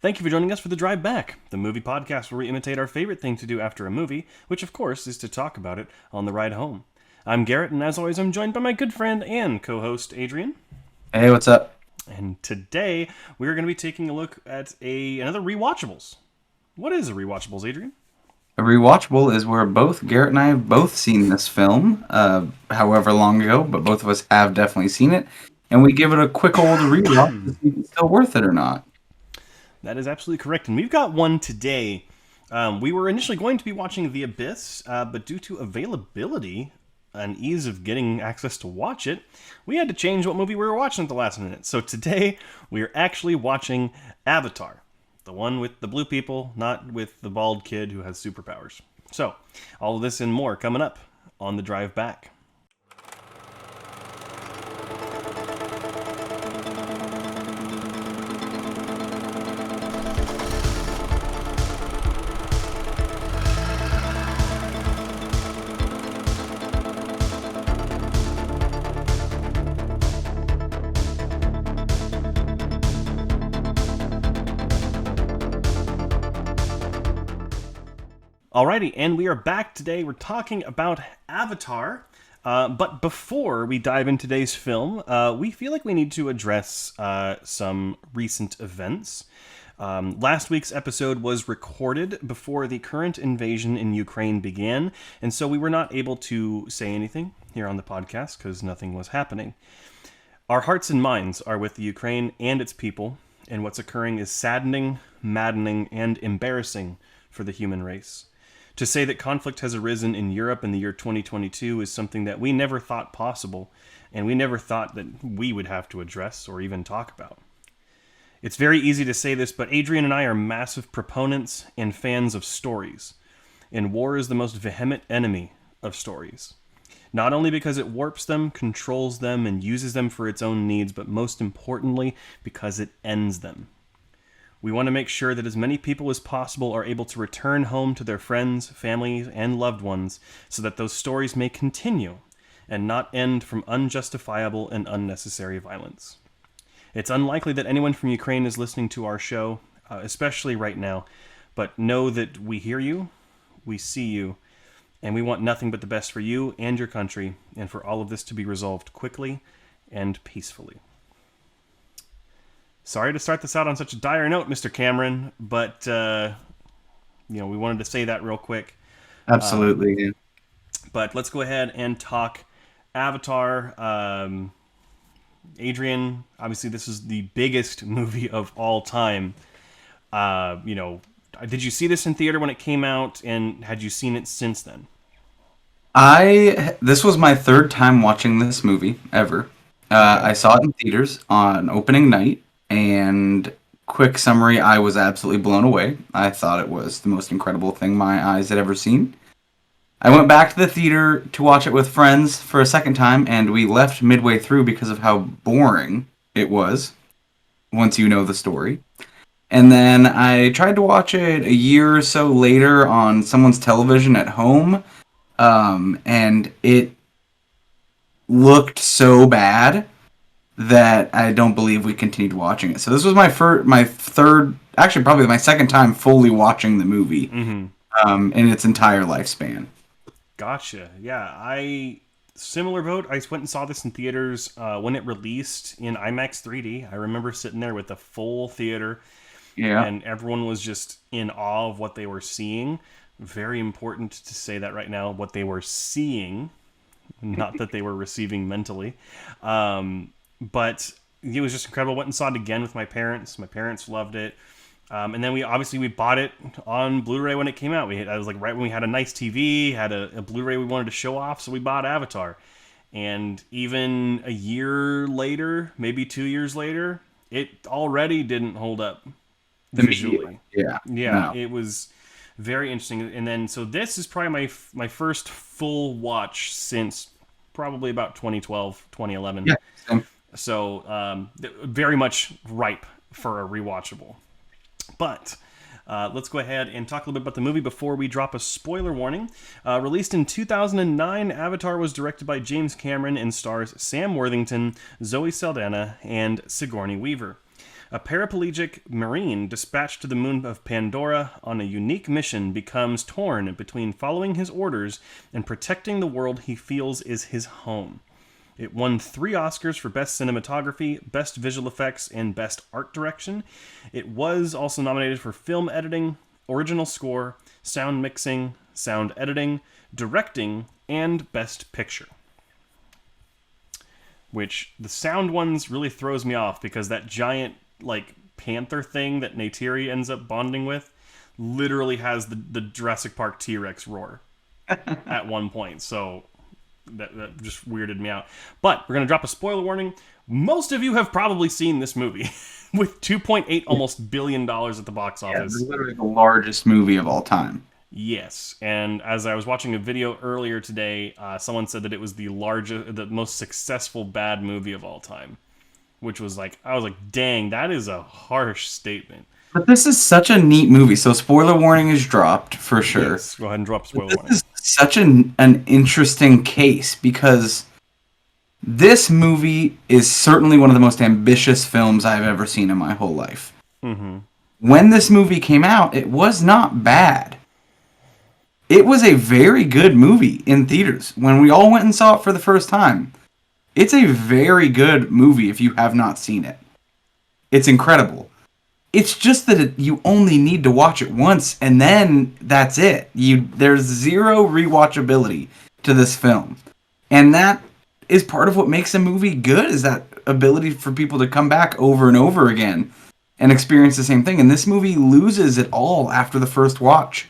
Thank you for joining us for The Drive Back, the movie podcast where we imitate our favorite thing to do after a movie, which of course is to talk about it on the ride home. I'm Garrett, and as always, I'm joined by my good friend and co-host, Adrian. Hey, what's up? And today, we're going to be taking a look at another Rewatchables. What is a Rewatchables, Adrian? A rewatchable is where both Garrett and I have both seen this film, however long ago, but both of us have definitely seen it, and we give it a quick old rewatch to see if it's still worth it or not. That is absolutely correct, and we've got one today. We were initially going to be watching The Abyss, but due to availability and ease of getting access to watch it, we had to change what movie we were watching at the last minute. So today, we are actually watching Avatar. The one with the blue people, not with the bald kid who has superpowers. So, all of this and more coming up on The Drive Back. Alrighty, and we are back today. We're talking about Avatar. But before we dive into today's film, we feel like we need to address some recent events. Last week's episode was recorded before the current invasion in Ukraine began, and so we were not able to say anything here on the podcast because nothing was happening. Our hearts and minds are with the Ukraine and its people, and what's occurring is saddening, maddening, and embarrassing for the human race. To say that conflict has arisen in Europe in the year 2022 is something that we never thought possible, and we never thought that we would have to address or even talk about. It's very easy to say this, but Adrian and I are massive proponents and fans of stories, and war is the most vehement enemy of stories. Not only because it warps them, controls them, and uses them for its own needs, but most importantly, because it ends them. We want to make sure that as many people as possible are able to return home to their friends, families, and loved ones so that those stories may continue and not end from unjustifiable and unnecessary violence. It's unlikely that anyone from Ukraine is listening to our show, especially right now, but know that we hear you, we see you, and we want nothing but the best for you and your country, and for all of this to be resolved quickly and peacefully. Sorry to start this out on such a dire note, Mr. Cameron, but we wanted to say that real quick. Absolutely. Yeah. But let's go ahead and talk Avatar. Adrian, obviously this is the biggest movie of all time. Did you see this in theater when it came out, and had you seen it since then? This was my third time watching this movie ever. I saw it in theaters on opening night. And quick summary, I was absolutely blown away. I thought it was the most incredible thing my eyes had ever seen. I went back to the theater to watch it with friends for a second time, and we left midway through because of how boring it was, once you know the story. And then I tried to watch it a year or so later on someone's television at home, and it looked so bad that I don't believe we continued watching it. So this was my third, actually probably my second time fully watching the movie in its entire lifespan. Gotcha. Yeah, similar boat. I went and saw this in theaters when it released in IMAX 3D. I remember sitting there with a full theater, and everyone was just in awe of what they were seeing. Very important to say that right now, what they were seeing, not that they were receiving mentally. But it was just incredible. Went and saw it again with my parents. My parents loved it. And then we bought it on Blu-ray when it came out. I was like right when we had a nice TV, had a Blu-ray we wanted to show off, so we bought Avatar. And even a year later, maybe 2 years later, it already didn't hold up visually. Yeah. No. It was very interesting. And then so this is probably my first full watch since probably about 2012, 2011. Yeah. Same. So very much ripe for a rewatchable. But let's go ahead and talk a little bit about the movie before we drop a spoiler warning. Released in 2009, Avatar was directed by James Cameron and stars Sam Worthington, Zoe Saldana, and Sigourney Weaver. A paraplegic Marine dispatched to the moon of Pandora on a unique mission becomes torn between following his orders and protecting the world he feels is his home. It won 3 Oscars for Best Cinematography, Best Visual Effects, and Best Art Direction. It was also nominated for Film Editing, Original Score, Sound Mixing, Sound Editing, Directing, and Best Picture. Which, the sound ones really throws me off because that giant, like, panther thing that Neytiri ends up bonding with literally has the Jurassic Park T-Rex roar at one point. So that just weirded me out. But we're going to drop a spoiler warning. Most of you have probably seen this movie with $2.8 almost billion at the box office. It's literally the largest movie of all time. Yes, and as I was watching a video earlier today, someone said that it was the most successful bad movie of all time, which was like, I was like, dang, that is a harsh statement. But this is such a neat movie. So spoiler warning is dropped for sure. Yes, go ahead and drop spoiler warning. This is such an interesting case because this movie is certainly one of the most ambitious films I've ever seen in my whole life. Mm-hmm. When this movie came out, it was not bad. It was a very good movie in theaters. When we all went and saw it for the first time, it's a very good movie if you have not seen it. It's incredible. It's just that you only need to watch it once, and then that's it. There's zero rewatchability to this film. And that is part of what makes a movie good, is that ability for people to come back over and over again and experience the same thing. And this movie loses it all after the first watch.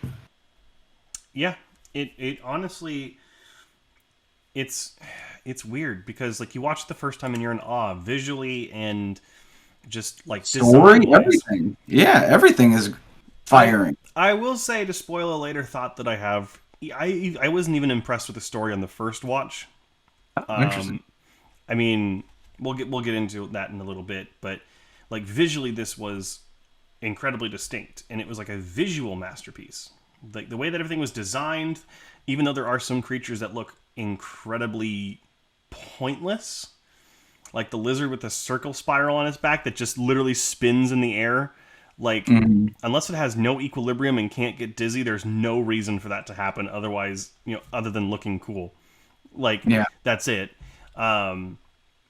Yeah, it honestly, it's weird because like you watch it the first time and you're in awe visually and just like story, everything. Yeah, everything is firing. I will say, to spoil a later thought that I have, I wasn't even impressed with the story on the first watch. Interesting. I mean, we'll get into that in a little bit, but like visually, this was incredibly distinct, and it was like a visual masterpiece. Like the way that everything was designed, even though there are some creatures that look incredibly pointless, like the lizard with the circle spiral on its back that just literally spins in the air. Like, unless it has no equilibrium and can't get dizzy, there's no reason for that to happen. Otherwise, other than looking cool. Like, that's it. So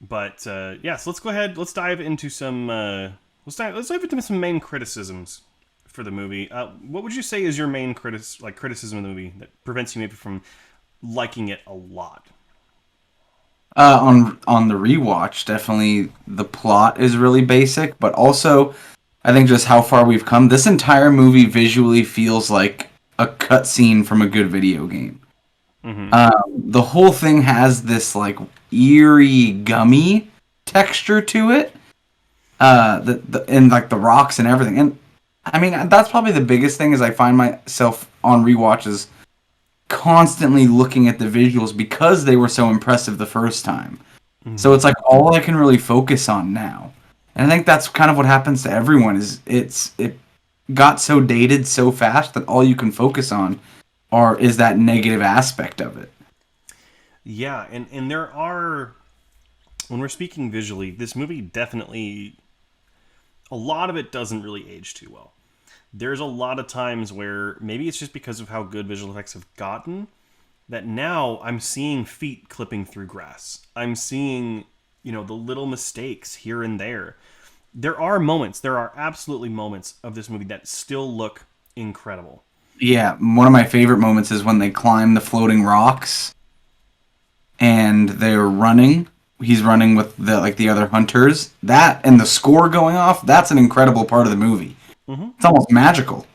let's go ahead. Let's dive into some. Let's dive into some main criticisms for the movie. What would you say is your main criticism of the movie that prevents you maybe from liking it a lot? On the rewatch, definitely the plot is really basic, but also I think just how far we've come. This entire movie visually feels like a cutscene from a good video game. Mm-hmm. The whole thing has this like eerie, gummy texture to it, and like the rocks and everything. And I mean, that's probably the biggest thing is I find myself on rewatches constantly looking at the visuals because they were so impressive the first time. Mm-hmm. So it's like all I can really focus on now. And I think that's kind of what happens to everyone is it got so dated so fast that all you can focus on is that negative aspect of it. Yeah, and there are, when we're speaking visually, this movie definitely, a lot of it doesn't really age too well. There's a lot of times where maybe it's just because of how good visual effects have gotten that now I'm seeing feet clipping through grass. I'm seeing, the little mistakes here and there. There are absolutely moments of this movie that still look incredible. Yeah, one of my favorite moments is when they climb the floating rocks and they're running. He's running with the other hunters. That and the score going off, that's an incredible part of the movie. Mm-hmm. It's almost magical.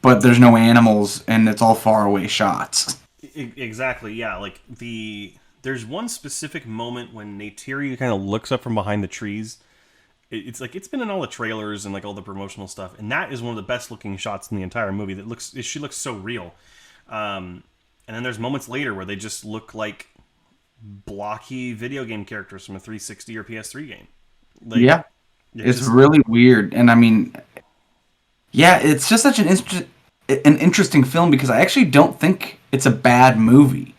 But there's no animals and it's all far away shots. Exactly, yeah. Like there's one specific moment when Neytiri kind of looks up from behind the trees. It's like it's been in all the trailers and like all the promotional stuff, and that is one of the best looking shots in the entire movie. She looks so real. And then there's moments later where they just look like blocky video game characters from a 360 or PS3 game. Like, yeah, it's really weird, and I mean, yeah, it's just such an interesting film because I actually don't think it's a bad movie.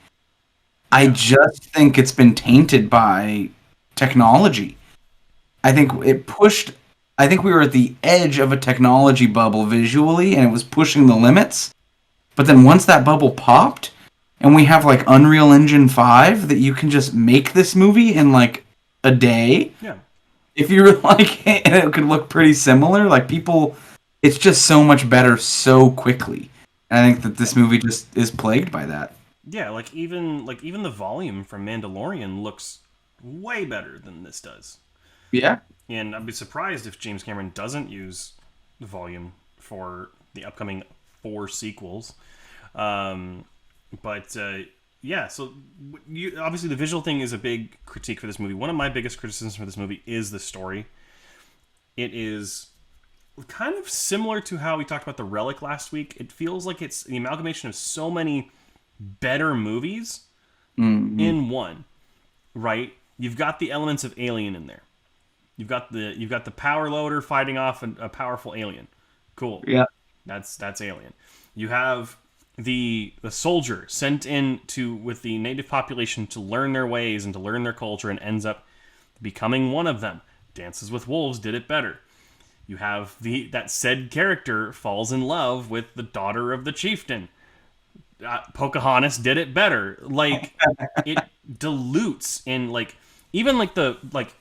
I just think it's been tainted by technology. I think it pushed I think we were at the edge of a technology bubble visually, and it was pushing the limits. But then once that bubble popped, and we have like Unreal Engine 5 that you can just make this movie in like a day. Yeah. If you were like, and it could look pretty similar, like people, it's just so much better so quickly. And I think that this movie just is plagued by that. Yeah, even the volume from Mandalorian looks way better than this does. Yeah. And I'd be surprised if James Cameron doesn't use the volume for the upcoming 4 sequels. Um, but yeah, so obviously the visual thing is a big critique for this movie. One of my biggest criticisms for this movie is the story. It is kind of similar to how we talked about The Relic last week. It feels like it's the amalgamation of so many better movies in one, right? You've got the elements of Alien in there. You've got the power loader fighting off a powerful alien. Cool. Yeah. That's Alien. You have the soldier sent in to with the native population to learn their ways and to learn their culture and ends up becoming one of them. Dances with Wolves did it better. You have that said character falls in love with the daughter of the chieftain. Pocahontas did it better. Like it dilutes in like even like the like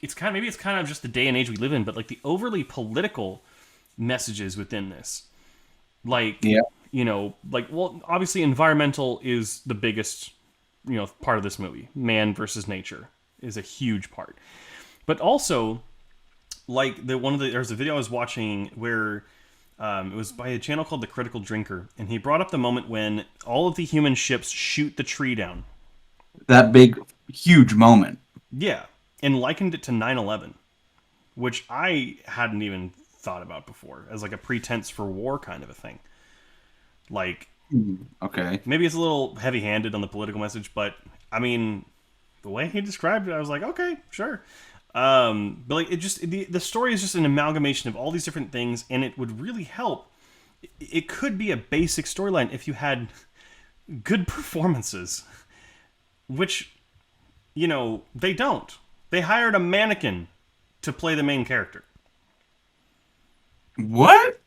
it's kind of just the day and age we live in, but like the overly political messages within this, like Yeah. well, obviously environmental is the biggest part of this movie. Man versus nature is a huge part, but also like there's a video I was watching where it was by a channel called The Critical Drinker, and he brought up the moment when all of the human ships shoot the tree down. That big, huge moment. Yeah, and likened it to 9/11, which I hadn't even thought about before as like a pretense for war kind of a thing. Like, Okay. maybe it's a little heavy-handed on the political message, but I mean, the way he described it, I was like, okay, sure. But like, it just the story is just an amalgamation of all these different things, and it would really help. It could be a basic storyline if you had good performances, which they don't. They hired a mannequin to play the main character. What?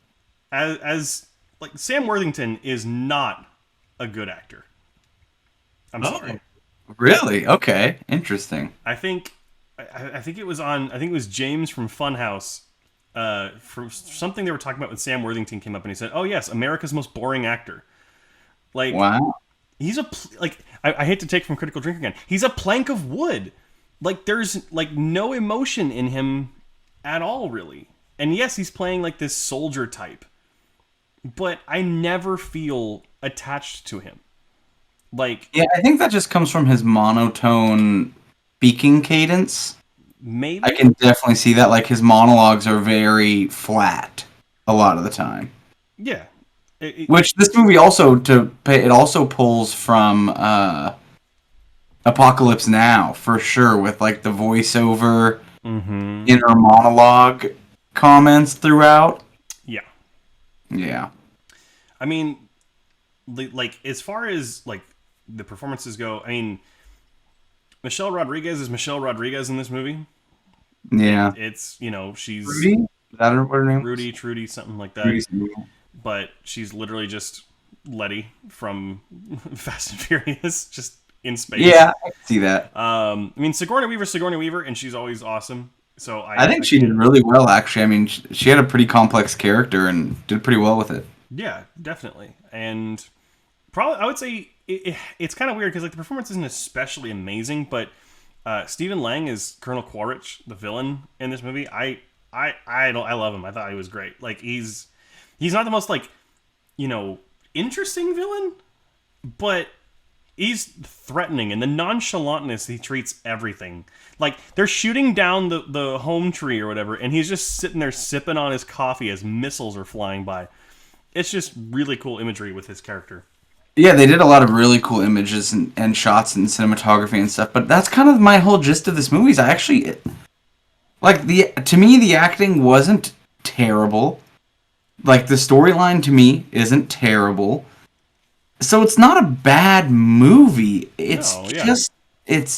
As like Sam Worthington is not a good actor. I'm sorry. Really? Okay. Interesting. I think it was James from Funhouse. For something they were talking about when Sam Worthington came up and he said, "Oh yes, America's most boring actor." Like Wow. he's I hate to take from Critical Drink again. He's a plank of wood. Like there's like no emotion in him at all, really. And yes, he's playing like this soldier type, but I never feel attached to him. Like Yeah, I think that just comes from his monotone speaking cadence. maybe I can definitely see that. Like his monologues are very flat a lot of the time. yeah. Which this movie also it also pulls from Apocalypse Now for sure, with like the voiceover, inner monologue comments throughout. Yeah. Yeah. I mean, like as far as like the performances go, I mean, Michelle Rodriguez is Michelle Rodriguez in this movie. Yeah. It's she's Rudy? Is that what her name is? Rudy, Trudy, something like that. Rudy's- But she's literally just Letty from Fast and Furious, just in space. Yeah, I can see that. I mean, Sigourney Weaver, and she's always awesome. So I think she did really well, actually. I mean, she had a pretty complex character and did pretty well with it. Yeah, definitely. And probably, I would say it's kind of weird because like the performance isn't especially amazing, but Stephen Lang is Colonel Quaritch, the villain in this movie. I love him. I thought he was great. Like he's not the most like interesting villain, but he's threatening, and the nonchalantness he treats everything. Like they're shooting down the home tree or whatever, and he's just sitting there sipping on his coffee as missiles are flying by. It's just really cool imagery with his character. Yeah, they did a lot of really cool images and shots and cinematography and stuff, but that's kind of my whole gist of this movie. Is I actually like to me the acting wasn't terrible. Like the storyline to me isn't terrible. So it's not a bad movie. It's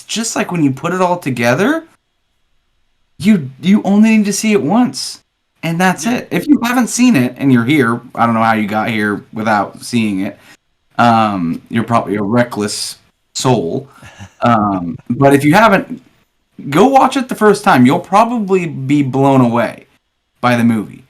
just like when you put it all together, you only need to see it once, and that's it. If you haven't seen it and you're here, I don't know how you got here without seeing it. You're probably a reckless soul. But if you haven't, go watch it the first time. You'll probably be blown away by the movie.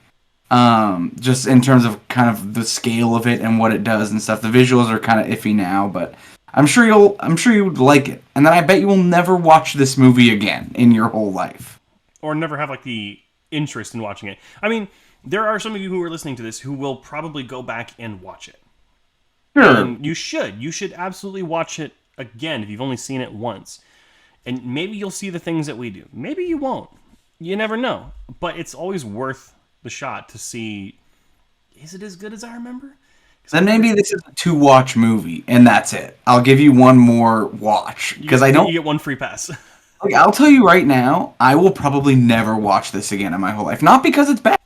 Just in terms of kind of the scale of it and what it does and stuff. The visuals are kind of iffy now, but I'm sure you would like it. And then I bet you will never watch this movie again in your whole life. Or never have like the interest in watching it. I mean, there are some of you who are listening to this who will probably go back and watch it. Sure. And you should absolutely watch it again if you've only seen it once. And maybe you'll see the things that we do. Maybe you won't. You never know. But it's always worth the shot to see, is it as good as I remember? Then maybe this is a 2-watch movie, and that's it. I'll give you one more watch because You get one free pass. Like, I'll tell you right now, I will probably never watch this again in my whole life. Not because it's bad.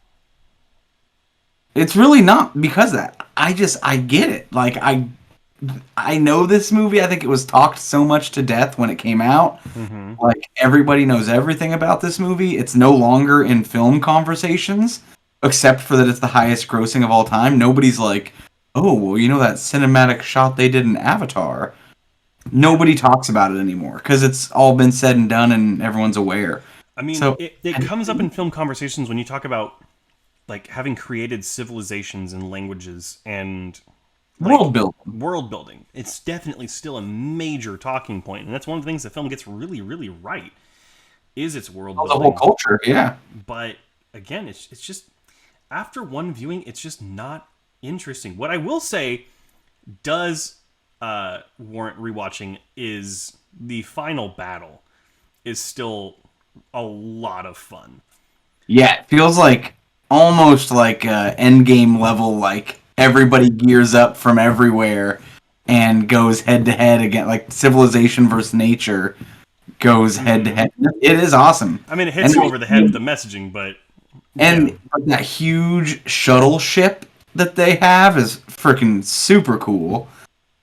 It's really not because of that. I get it. Like, I know this movie. I think it was talked so much to death when it came out. Mm-hmm. Like, everybody knows everything about this movie. It's no longer in film conversations, except for that it's the highest grossing of all time. Nobody's like, oh, well, you know that cinematic shot they did in Avatar? Nobody talks about it anymore because it's all been said and done and everyone's aware. I mean, so, it comes up in film conversations when you talk about like having created civilizations and languages and like, world building. It's definitely still a major talking point, and that's one of the things the film gets really, really right. Is its world building, the whole culture, yeah. But again, it's just after one viewing, it's just not interesting. What I will say does warrant rewatching is the final battle is still a lot of fun. Yeah, it feels like almost like Endgame level, like everybody gears up from everywhere and goes head to head again, like civilization versus nature goes head to head. It is awesome. I mean, it hits you over the head with the messaging, but that huge shuttle ship that they have is freaking super cool.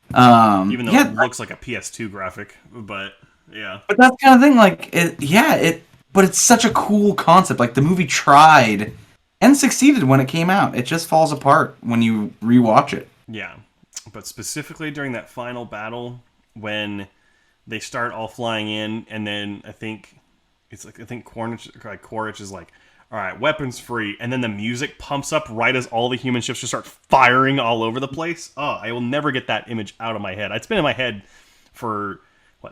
Even though it looks like a PS2 graphic, but yeah. But that's kind of thing, like but it's such a cool concept. Like the movie tried and succeeded when it came out. It just falls apart when you rewatch it. Yeah, but specifically during that final battle when they start all flying in, and then I think Quaritch is like, all right, weapons free, and then the music pumps up right as all the human ships just start firing all over the place. Oh, I will never get that image out of my head. It's been in my head for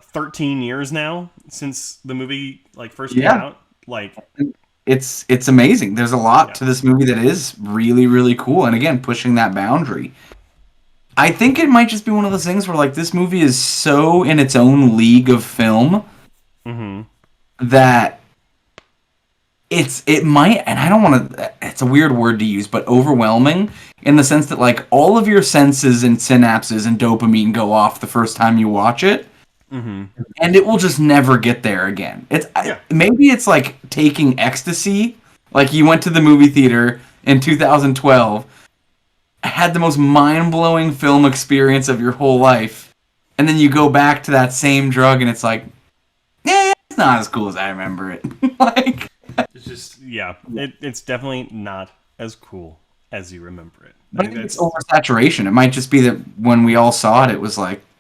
13 years now since the movie first came out. It's amazing. There's a lot to this movie that is really, really cool, and again, pushing that boundary. I think it might just be one of those things where this movie is so in its own league of film that it might, and I don't want to, it's a weird word to use, but overwhelming in the sense that all of your senses and synapses and dopamine go off the first time you watch it, and it will just never get there again. Maybe it's like taking ecstasy. Like you went to the movie theater in 2012, had the most mind-blowing film experience of your whole life, and then you go back to that same drug and it's like, it's not as cool as I remember it. It's just, it's definitely not as cool as you remember it. But I think it's oversaturation. It might just be that when we all saw it, it was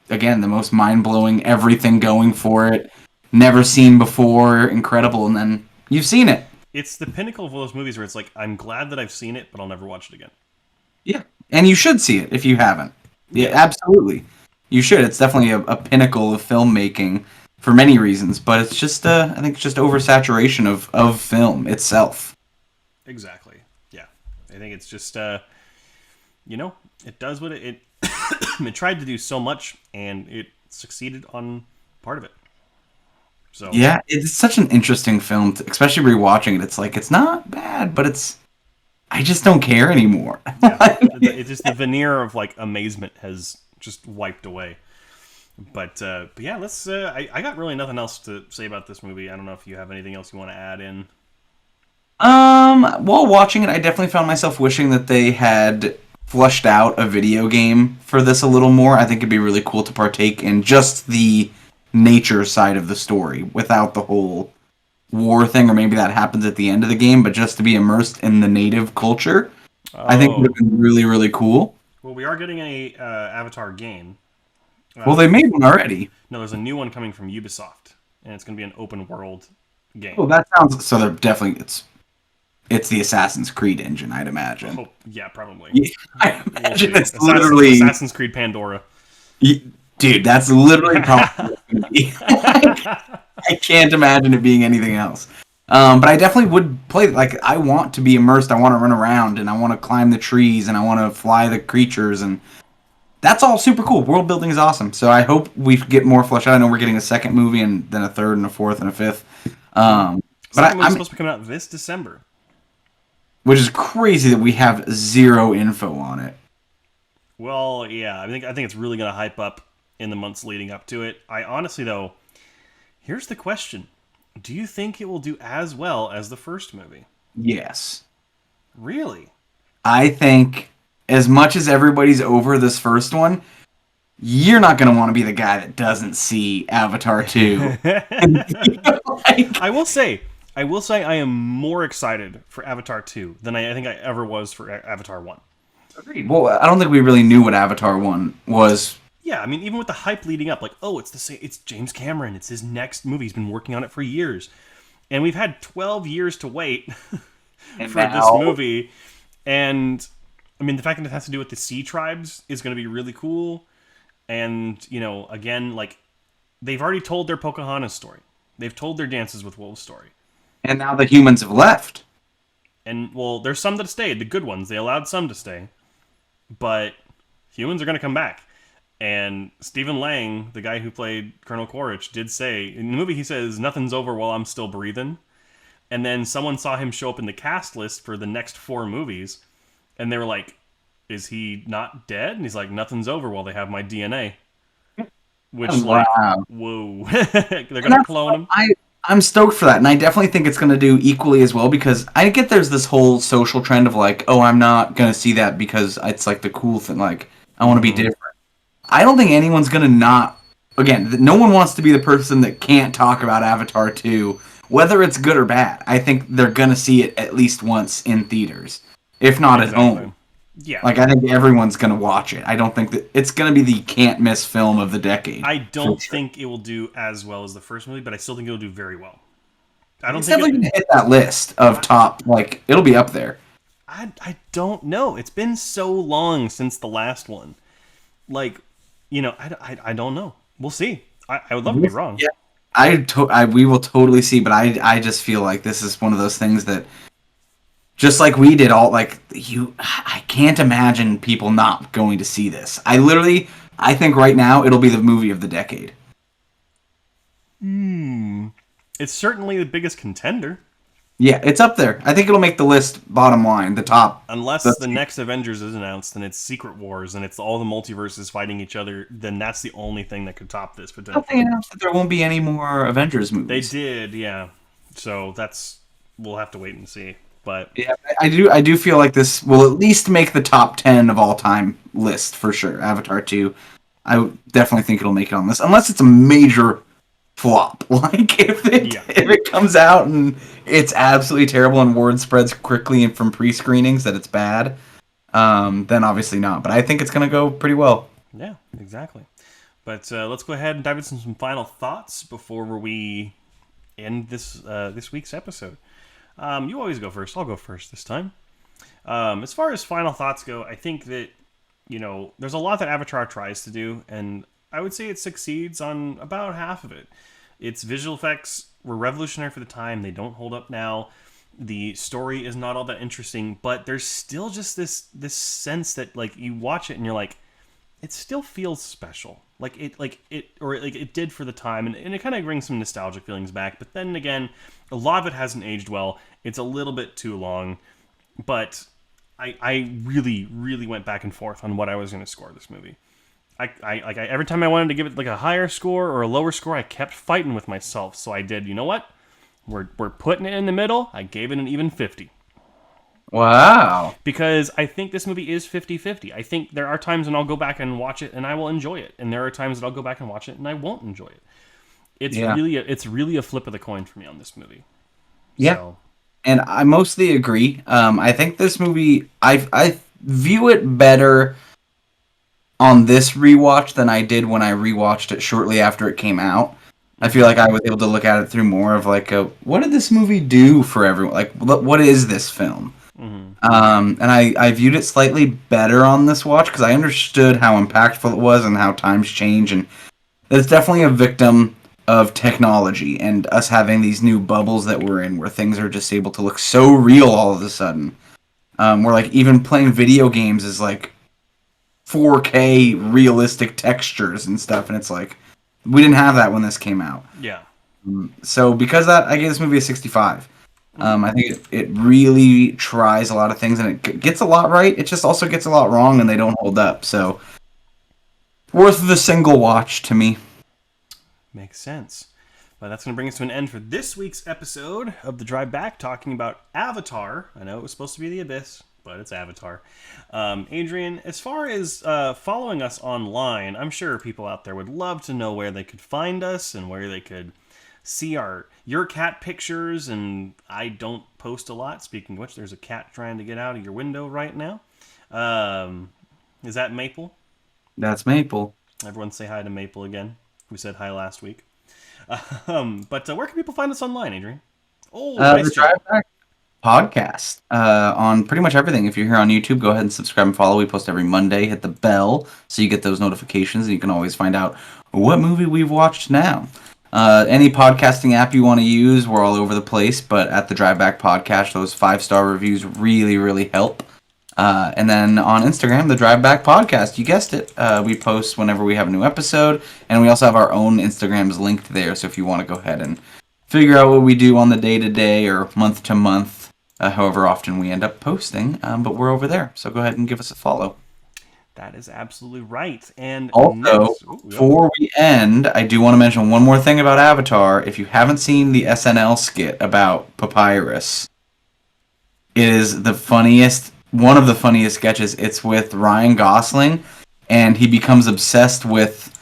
again, the most mind-blowing, everything going for it, never seen before, incredible, and then you've seen it. It's the pinnacle of those movies where it's like, I'm glad that I've seen it, but I'll never watch it again. Yeah, and you should see it if you haven't. Yeah, absolutely. You should. It's definitely a pinnacle of filmmaking for many reasons, but it's just, I think it's just oversaturation of film itself. Exactly. Yeah. I think it's just, it does what it it tried to do so much, and it succeeded on part of it. So yeah, it's such an interesting film, especially rewatching it. It's it's not bad, but I just don't care anymore. Yeah. It's just the veneer of amazement has just wiped away. But yeah, let's. I got really nothing else to say about this movie. I don't know if you have anything else you want to add in. While watching it, I definitely found myself wishing that they had flushed out a video game for this a little more. I think it'd be really cool to partake in just the nature side of the story without the whole war thing, or maybe that happens at the end of the game, but just to be immersed in the native culture, I think would Oh, have been really, really cool. well, we are getting a Avatar game. Well, they made one already. No, there's a new one coming from Ubisoft, and it's going to be an open world Well, game. that sounds so. They're definitely it's the Assassin's Creed engine, I'd imagine. Oh, yeah, probably. Yeah, I We'll imagine see. it's literally, Assassin's Creed Pandora. dude. That's literally probably what it's gonna be. I can't imagine it being anything else. But I definitely would play. Like, I want to be immersed. I want to run around, and I want to climb the trees, and I want to fly the creatures, and that's all super cool. World building is awesome. So I hope we get more fleshed out. I know we're getting a second movie, and then a third, and a fourth, and a fifth. But Second movie's I'm, supposed to be coming out this December. which is crazy that we have zero info on it. Well, yeah, I think it's really going to hype up in the months leading up to it. I honestly, though, here's the question: do you think it will do as well as the first movie? Yes. Really? I think as much as everybody's over this first one, you're not going to want to be the guy that doesn't see Avatar 2. Like, I will say, I am more excited for Avatar 2 than I think I ever was for Avatar 1. agreed. Well, I don't think we really knew what Avatar 1 was. Yeah, I mean, even with the hype leading up, like, oh, it's the same, it's James Cameron, it's his next movie. He's been working on it for years, and we've had 12 years to wait And for this movie. And I mean, the fact that it has to do with the sea tribes is going to be really cool. And again, like, they've already told their Pocahontas story. They've told their Dances with Wolves story. And now the humans have left. And, well, there's some that stayed, the good ones. They allowed some to stay. But humans are going to come back. And Stephen Lang, the guy who played Colonel Quaritch, did say, in the movie he says, nothing's over while I'm still breathing. And then someone saw him show up in the cast list for the next 4 movies. And they were like, is he not dead? And he's like, nothing's over while they have my DNA. Which, like, whoa. They're going to clone him. I'm stoked for that, and I definitely think it's going to do equally as well, because I get there's this whole social trend of like, oh, I'm not going to see that because it's like the cool thing, like, I want to be different. I don't think anyone's going to not, again, no one wants to be the person that can't talk about Avatar 2, whether it's good or bad. I think they're going to see it at least once in theaters, if not at home. Yeah. Like, I think everyone's going to watch it. I don't think that it's going to be the can't-miss film of the decade. I don't think it will do as well as the first movie, but I still think it'll do very well. It's definitely going to hit that list of top, like, it'll be up there. I don't know. It's been so long since the last one. Like, I don't know. We'll see. I would love to be wrong. Yeah. We will totally see, but I just feel like this is one of those things that, just like we did I can't imagine people not going to see this. I think right now it'll be the movie of the decade. It's certainly the biggest contender. Yeah, it's up there. I think it'll make the list bottom line, the top. Unless the next Avengers is announced and it's Secret Wars and it's all the multiverses fighting each other, then that's the only thing that could top this potentially. They announced that there won't be any more Avengers movies. They did, yeah. So we'll have to wait and see. But yeah, I do feel like this will at least make the top 10 of all time list for sure. Avatar 2, I definitely think it'll make it on this, unless it's a major flop. Like if it comes out and it's absolutely terrible and word spreads quickly from pre-screenings that it's bad, then obviously not. But I think it's going to go pretty well. Yeah, exactly. But let's go ahead and dive into some final thoughts before we end this week's episode. You always go first. I'll go first this time. As far as final thoughts go, I think that, there's a lot that Avatar tries to do, and I would say it succeeds on about half of it. Its visual effects were revolutionary for the time. They don't hold up now. The story is not all that interesting, but there's still just this sense that, like, you watch it and you're like, it still feels special. It did for the time, and it kind of brings some nostalgic feelings back. But then again, a lot of it hasn't aged well. It's a little bit too long, but I really, really went back and forth on what I was going to score this movie. Every time I wanted to give it like a higher score or a lower score, I kept fighting with myself. So I did. You know what? We're putting it in the middle. I gave it an even 50. Wow. Because I think this movie is 50-50. I think there are times when I'll go back and watch it and I will enjoy it, and there are times that I'll go back and watch it and I won't enjoy it. It's really a flip of the coin for me on this movie. Yeah. So, And I mostly agree. I think this movie, I view it better on this rewatch than I did when I rewatched it shortly after it came out. I feel like I was able to look at it through more of like a, what did this movie do for everyone? Like, what is this film? And I viewed it slightly better on this watch because I understood how impactful it was and how times change, and it's definitely a victim of technology and us having these new bubbles that we're in where things are just able to look so real all of a sudden. Where like even playing video games is like 4K realistic textures and stuff, and it's like we didn't have that when this came out. yeah. So because of that, I gave this movie a 65. I think it really tries a lot of things, and it gets a lot right. It just also gets a lot wrong, and they don't hold up. So worth the single watch to me. Makes sense. But that's going to bring us to an end for this week's episode of The Drive Back, talking about Avatar. I know it was supposed to be The Abyss, but it's Avatar. Adrian, as far as following us online, I'm sure people out there would love to know where they could find us and where they could see your cat pictures. And I don't post a lot. Speaking of which, there's a cat trying to get out of your window right now. Is that Maple? That's Maple. Everyone say hi to Maple again. We said hi last week. But where can people find us online, Adrian? Oh, nice The Drive Back podcast on pretty much everything. If you're here on YouTube, go ahead and subscribe and follow. We post every Monday. Hit the bell so you get those notifications, and you can always find out what movie we've watched now. Any podcasting app you want to use, we're all over the place, but at the Drive Back podcast, those 5-star reviews really, really help. And then on Instagram, the Drive Back Podcast. You guessed it. We post whenever we have a new episode, and we also have our own Instagrams linked there. So if you want to go ahead and figure out what we do on the day-to-day or month-to-month, however often we end up posting, but we're over there. So go ahead and give us a follow. That is absolutely right. And also, before we end, I do want to mention one more thing about Avatar. If you haven't seen the SNL skit about Papyrus, it is the funniest. One of the funniest sketches. It's with Ryan Gosling, and he becomes obsessed with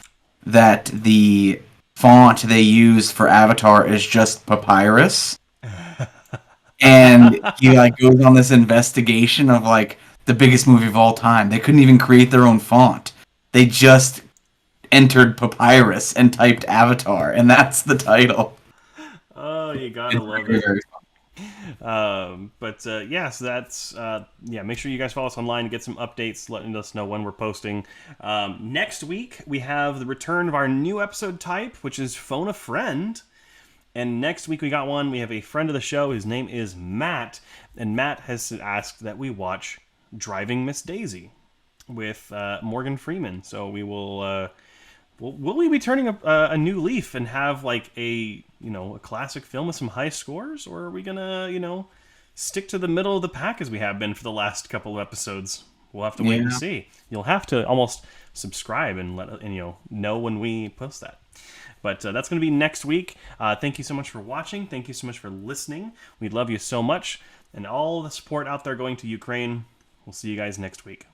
that the font they use for Avatar is just Papyrus. And he like goes on this investigation of like the biggest movie of all time. They couldn't even create their own font. They just entered Papyrus and typed Avatar, and that's the title. Oh, you gotta love it. So that's make sure you guys follow us online to get some updates, letting us know when we're posting. Next week we have the return of our new episode type, which is Phone a Friend. And next week we have a friend of the show. His name is Matt, and Matt has asked that we watch Driving Miss Daisy with Morgan Freeman. So we will we be turning a new leaf and have like a classic film with some high scores, or are we gonna stick to the middle of the pack as we have been for the last couple of episodes? We'll have to wait and see. You'll have to almost subscribe and know when we post that. But that's going to be next week. Thank you so much for watching. Thank you so much for listening. We love you so much, and all the support out there going to Ukraine. We'll see you guys next week.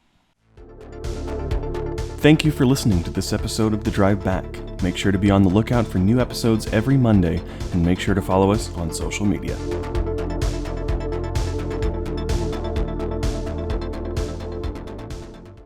Thank you for listening to this episode of The Drive Back. Make sure to be on the lookout for new episodes every Monday, and make sure to follow us on social media.